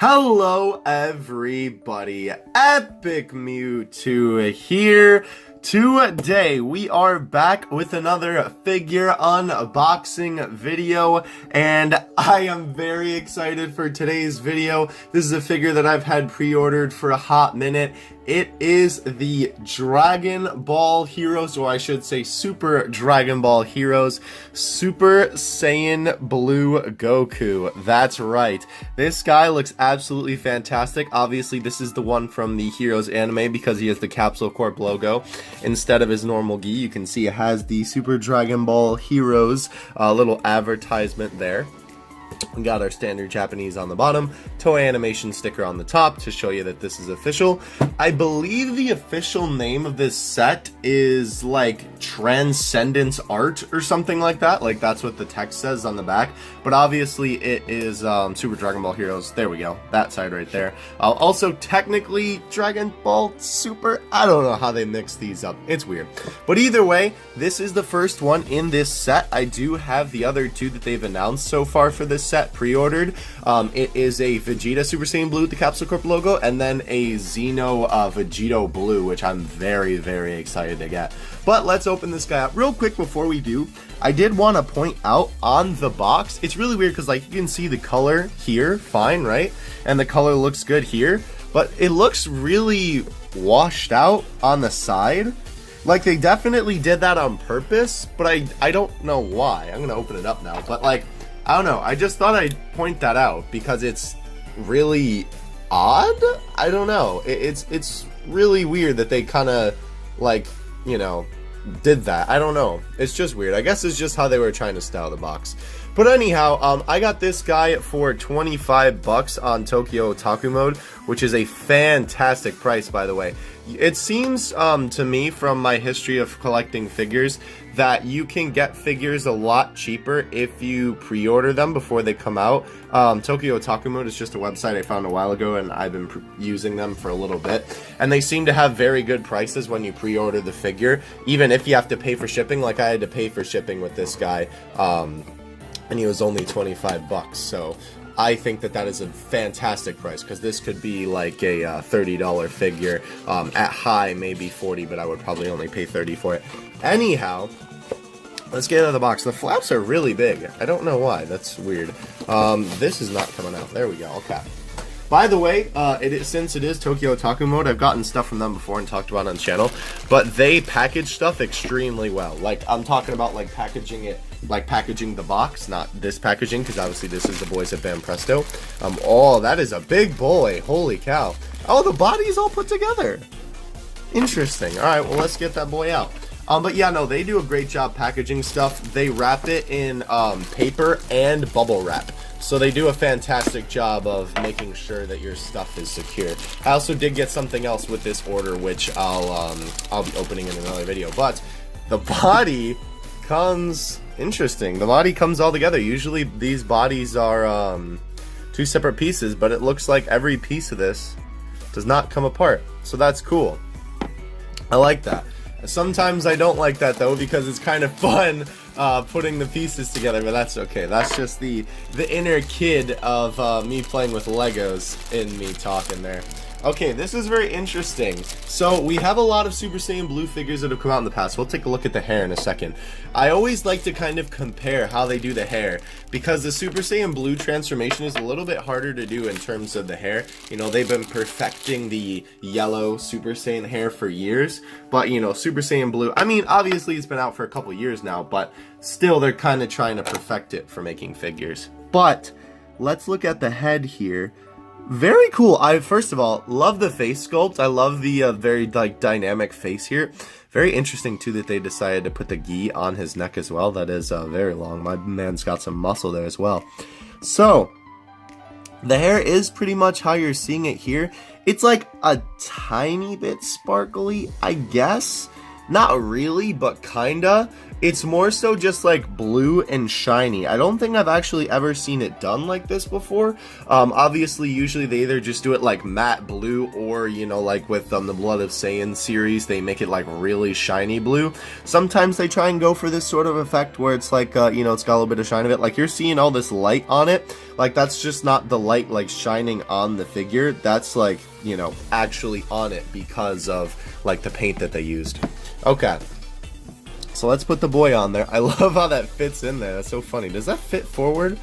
Hello everybody, Epic Mewtwo here. Today we are back with another figure unboxing video, and I am very excited for today's video. This is a figure that I've had pre-ordered for a hot minute. It is the Dragon Ball Heroes, or I should say Super Dragon Ball Heroes, Super Saiyan Blue Goku. That's right. This guy looks absolutely fantastic. Obviously, this is the one from the Heroes anime because he has the Capsule Corp logo instead of his normal gi. You can see it has the Super Dragon Ball Heroes little advertisement there. We got our standard Japanese on the bottom, Toei Animation sticker on the top to show you that this is official. I believe the official name of this set is like Transcendence Art or something like that. Like that's what the text says on the back. But obviously it is Super Dragon Ball Heroes. There we go. That side right there. Also technically Dragon Ball Super. I don't know how they mix these up. It's weird. But either way, this is the first one in this set. I do have the other two that they've announced so far for this set pre-ordered. It is a Vegeta Super Saiyan Blue with the Capsule Corp logo, and then a Xeno Vegito Blue, which I'm very, very excited to get. But let's open this guy up real quick before we do. I did want to point out on the box, it's really weird because like you can see the color here, fine, right? And the color looks good here, but it looks really washed out on the side. Like they definitely did that on purpose, but I don't know why. I'm gonna open it up now, but like I don't know. I just thought I'd point that out because it's really odd. I don't know. It's really weird that they kind of like, you know, did that. I don't know. It's just weird. I guess it's just how they were trying to style the box. But anyhow, I got this guy for 25 bucks on Tokyo Otaku Mode, which is a fantastic price, by the way. It seems to me from my history of collecting figures that you can get figures a lot cheaper if you pre-order them before they come out. Tokyo Otaku Mode is just a website I found a while ago, and I've been using them for a little bit. And they seem to have very good prices when you pre-order the figure, even if you have to pay for shipping. Like I had to pay for shipping with this guy, and he was only 25 bucks. So I think that that is a fantastic price because this could be like a $30 figure. At high, maybe 40, but I would probably only pay 30 for it. Anyhow, let's get out of the box. The flaps are really big. I don't know why. That's weird. This is not coming out. There we go. Okay. By the way, since it is Tokyo Otaku Mode, I've gotten stuff from them before and talked about it on the channel, but they package stuff extremely well. Like, I'm talking about, like, packaging it, like, packaging the box, not this packaging, because obviously this is the boys at Bam Presto. Oh, that is a big boy. Holy cow. Oh, the body's all put together. Interesting. All right, well, let's get that boy out. But yeah, no, they do a great job packaging stuff. They wrap it in paper and bubble wrap. So they do a fantastic job of making sure that your stuff is secure. I also did get something else with this order, which I'll be opening in another video. But the body comes interesting. The body comes all together. Usually these bodies are two separate pieces, but it looks like every piece of this does not come apart. So that's cool. I like that. Sometimes I don't like that though because it's kind of fun putting the pieces together, but that's okay. That's just the inner kid of me playing with Legos in me talking there. Okay, this is very interesting. So we have a lot of Super Saiyan Blue figures that have come out in the past. We'll take a look at the hair in a second. I always like to kind of compare how they do the hair because the Super Saiyan Blue transformation is a little bit harder to do in terms of the hair. You know, they've been perfecting the yellow Super Saiyan hair for years, but you know, Super Saiyan Blue, I mean, obviously it's been out for a couple years now, but still they're kind of trying to perfect it for making figures. But let's look at the head here. Very cool. I first of all love the face sculpt. I love the very like dynamic face here. Very interesting too that they decided to put the gi on his neck as well. That is very long. My man's got some muscle there as well. So the hair is pretty much how you're seeing it here. It's like a tiny bit sparkly, I guess. Not really, but kinda. It's more so just like blue and shiny. I don't think I've actually ever seen it done like this before. Obviously, usually they either just do it like matte blue, or, you know, like with the Blood of Saiyan series, they make it like really shiny blue. Sometimes they try and go for this sort of effect where it's like, you know, it's got a little bit of shine of it. Like you're seeing all this light on it. Like that's just not the light like shining on the figure. That's like, you know, actually on it because of like the paint that they used. Okay. So let's put the boy on there. I love how that fits in there. That's so funny. Does that fit forward?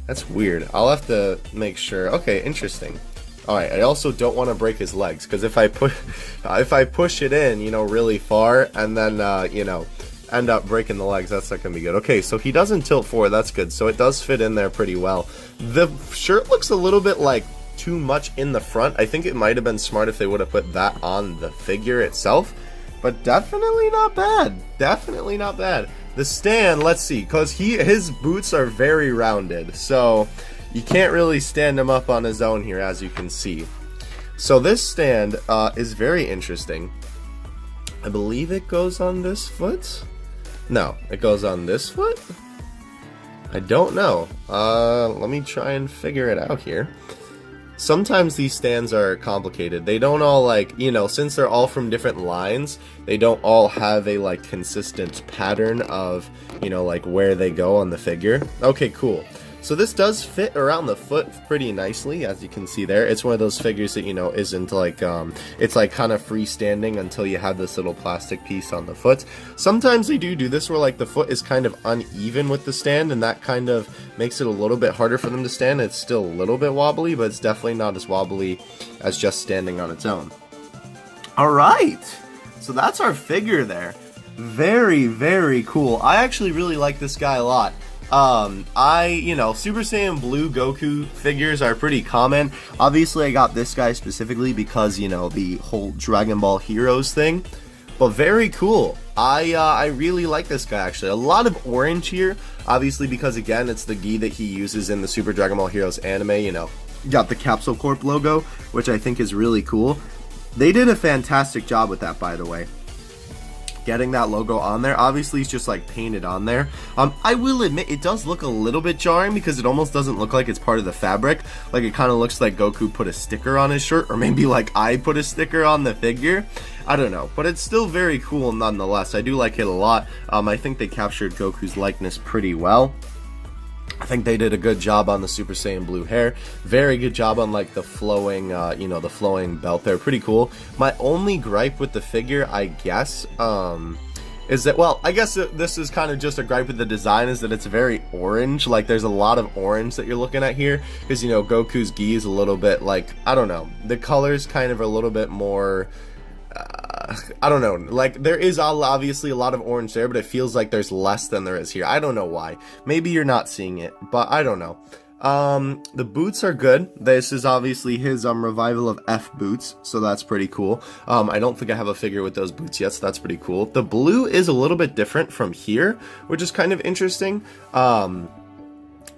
That's weird. I'll have to make sure. Okay, interesting. Alright, I also don't want to break his legs, because if I push it in, you know, really far, and then, you know, end up breaking the legs, that's not going to be good. Okay, so he doesn't tilt forward. That's good. So it does fit in there pretty well. The shirt looks a little bit like too much in the front. I think it might have been smart if they would have put that on the figure itself. But definitely not bad. Definitely not bad. The stand, let's see, because his boots are very rounded, so you can't really stand him up on his own here, as you can see. So this stand is very interesting. I believe it goes on this foot? No, it goes on this foot? I don't know. Let me try and figure it out here. Sometimes these stands are complicated. They don't all, like, you know, since they're all from different lines, they don't all have a, like, consistent pattern of, you know, like, where they go on the figure. Okay, cool. So this does fit around the foot pretty nicely, as you can see there. It's one of those figures that, you know, isn't like, it's like kind of freestanding until you have this little plastic piece on the foot. Sometimes they do this where like the foot is kind of uneven with the stand, and that kind of makes it a little bit harder for them to stand. It's still a little bit wobbly, but it's definitely not as wobbly as just standing on its own. Alright, so that's our figure there. Very, very cool. I actually really like this guy a lot. You know, Super Saiyan Blue Goku figures are pretty common. Obviously, I got this guy specifically because, you know, the whole Dragon Ball Heroes thing. But very cool. I really like this guy, actually. A lot of orange here, obviously, because, again, it's the gi that he uses in the Super Dragon Ball Heroes anime, you know. Got the Capsule Corp logo, which I think is really cool. They did a fantastic job with that, by the way. Getting that logo on there. Obviously it's just like painted on there. I will admit it does look a little bit jarring because it almost doesn't look like it's part of the fabric. Like it kind of looks like Goku put a sticker on his shirt, or maybe like I put a sticker on the figure. I don't know, but it's still very cool nonetheless. I do like it a lot. I think they captured Goku's likeness pretty well. I think they did a good job on the Super Saiyan Blue hair. Very good job on like the flowing, you know, the flowing belt there. Pretty cool. My only gripe with the figure, I guess, is that, well, I guess this is kind of just a gripe with the design, is that it's very orange. Like there's a lot of orange that you're looking at here, because, you know, Goku's gi is a little bit like, I don't know, the colors kind of are a little bit more, I don't know, like there is obviously a lot of orange there, but it feels like there's less than there is here. I don't know why. Maybe you're not seeing it, but I don't know. The boots are good. This is obviously his revival of F boots, so that's pretty cool. I don't think I have a figure with those boots yet, so that's pretty cool. The blue is a little bit different from here, which is kind of interesting.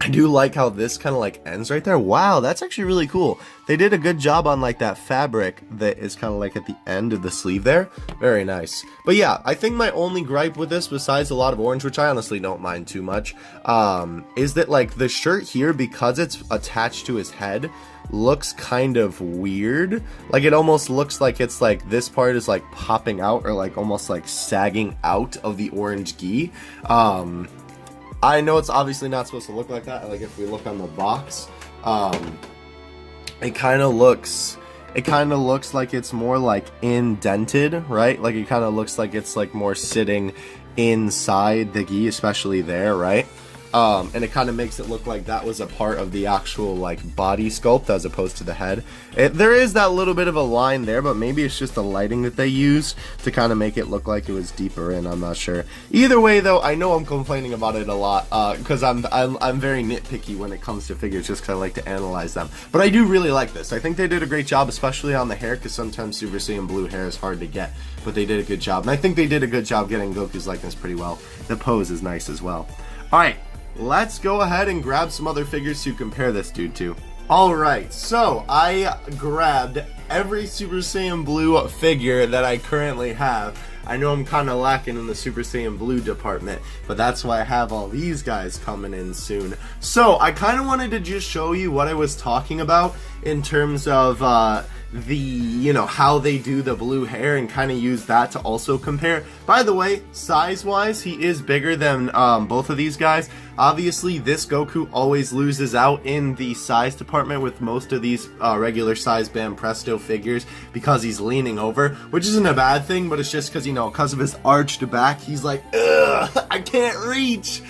I do like how this kind of like ends right there. Wow, that's actually really cool. They did a good job on like that fabric that is kind of like at the end of the sleeve there. Very nice. But yeah, I think my only gripe with this, besides a lot of orange, which I honestly don't mind too much, is that like the shirt here, because it's attached to his head, looks kind of weird. Like it almost looks like it's like this part is like popping out, or like almost like sagging out of the orange gi. I know it's obviously not supposed to look like that. Like if we look on the box, it kind of looks like it's more like indented, right? Like it kind of looks like it's like more sitting inside the gi, especially there, right? And it kind of makes it look like that was a part of the actual like body sculpt as opposed to the head. There is that little bit of a line there, but maybe it's just the lighting that they use to kind of make it look like it was deeper in. I'm not sure. Either way, though, I know I'm complaining about it a lot because I'm very nitpicky when it comes to figures, just because I like to analyze them. But I do really like this. I think they did a great job, especially on the hair, because sometimes Super Saiyan Blue hair is hard to get, but they did a good job. And I think they did a good job getting Goku's likeness pretty well. The pose is nice as well. All right. Let's go ahead and grab some other figures to compare this dude to. Alright, so I grabbed every Super Saiyan Blue figure that I currently have. I know I'm kind of lacking in the Super Saiyan Blue department, but that's why I have all these guys coming in soon. So I kind of wanted to just show you what I was talking about in terms of how they do the blue hair, and kind of use that to also compare. By the way, size wise, he is bigger than both of these guys. Obviously, this Goku always loses out in the size department with most of these regular size Bam Presto figures, because he's leaning over, which isn't a bad thing, but it's just because, because of his arched back, he's like, ugh, I can't reach.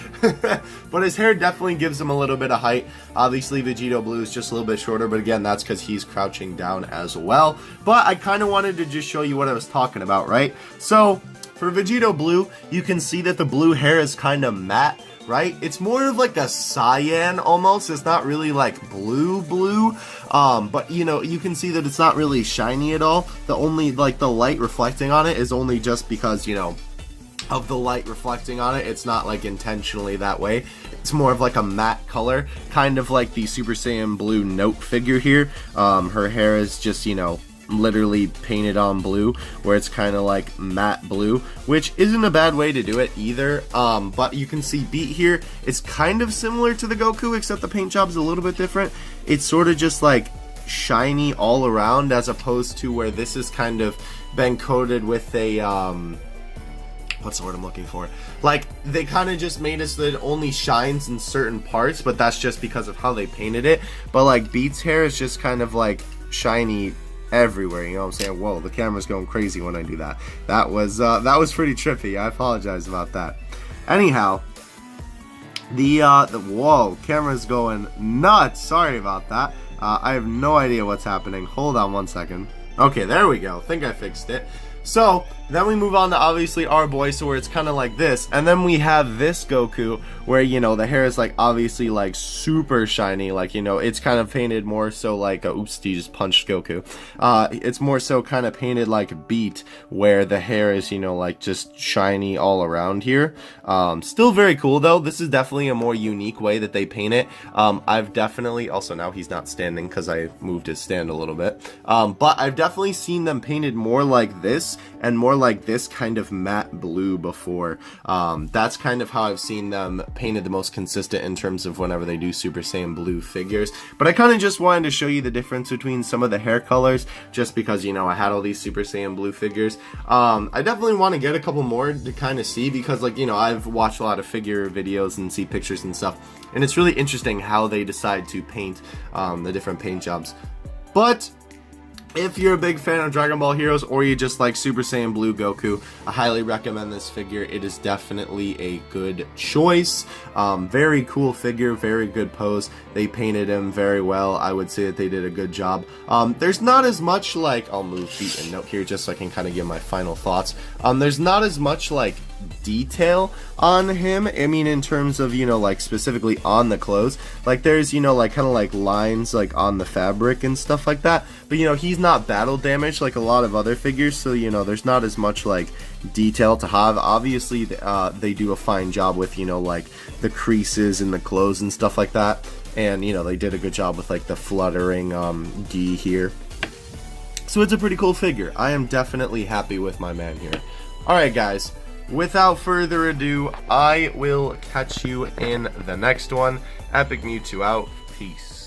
But his hair definitely gives him a little bit of height. Obviously, Vegito Blue is just a little bit shorter, but again, that's because he's crouching down as well. But I kind of wanted to just show you what I was talking about, right? So, for Vegito Blue, you can see that the blue hair is kind of matte, right? It's more of like a cyan almost. It's not really like blue, but you can see that it's not really shiny at all. The only, the light reflecting on it is only just because, of the light reflecting on it. It's not like intentionally that way. It's more of like a matte color, kind of like the Super Saiyan Blue Note figure here. Her hair is just, literally painted on blue, where it's kind of like matte blue, which isn't a bad way to do it either. But you can see Beat here, it's kind of similar to the Goku, except the paint job's a little bit different. It's sort of just like shiny all around, as opposed to where this is kind of been coated with a what's the word I'm looking for? Like, they kind of just made it so that it only shines in certain parts, but that's just because of how they painted it. But like Beat's hair is just kind of like shiny everywhere, you know what I'm saying? Whoa, the camera's going crazy when I do that. That was pretty trippy. I apologize about that. Anyhow, whoa, camera's going nuts. Sorry about that. I have no idea what's happening. Hold on one second. Okay, there we go. Think I fixed it. So, then we move on to obviously our boy, so where it's kind of like this, and then we have this Goku, where, the hair is like obviously like super shiny, like, it's kind of painted more so like, oops, he just punched Goku. It's more so kind of painted like Beat, where the hair is, like just shiny all around here. Still very cool though. This is definitely a more unique way that they paint it. I've definitely, also now he's not standing because I moved his stand a little bit, but I've definitely seen them painted more like this, and more like this kind of matte blue before. That's kind of how I've seen them painted the most consistent in terms of whenever they do Super Saiyan Blue figures. But I kind of just wanted to show you the difference between some of the hair colors, just because, I had all these Super Saiyan Blue figures. I definitely want to get a couple more to kind of see, because I've watched a lot of figure videos and see pictures and stuff, and it's really interesting how they decide to paint the different paint jobs. But if you're a big fan of Dragon Ball Heroes, or you just like Super Saiyan Blue Goku, I highly recommend this figure. It is definitely a good choice. Very cool figure, very good pose. They painted him very well. I would say that they did a good job. There's not as much like, I'll move Beat and Note here just so I can kind of give my final thoughts. There's not as much like detail on him. I mean, in terms of, like specifically on the clothes, like there's, like kind of like lines like on the fabric and stuff like that, but he's not battle damaged like a lot of other figures, so there's not as much like detail to have. Obviously they do a fine job with like the creases in the clothes and stuff like that, and they did a good job with like the fluttering gi here, so it's a pretty cool figure. I am definitely happy with my man here. Alright guys, without further ado, I will catch you in the next one. Epic Mewtwo out. Peace.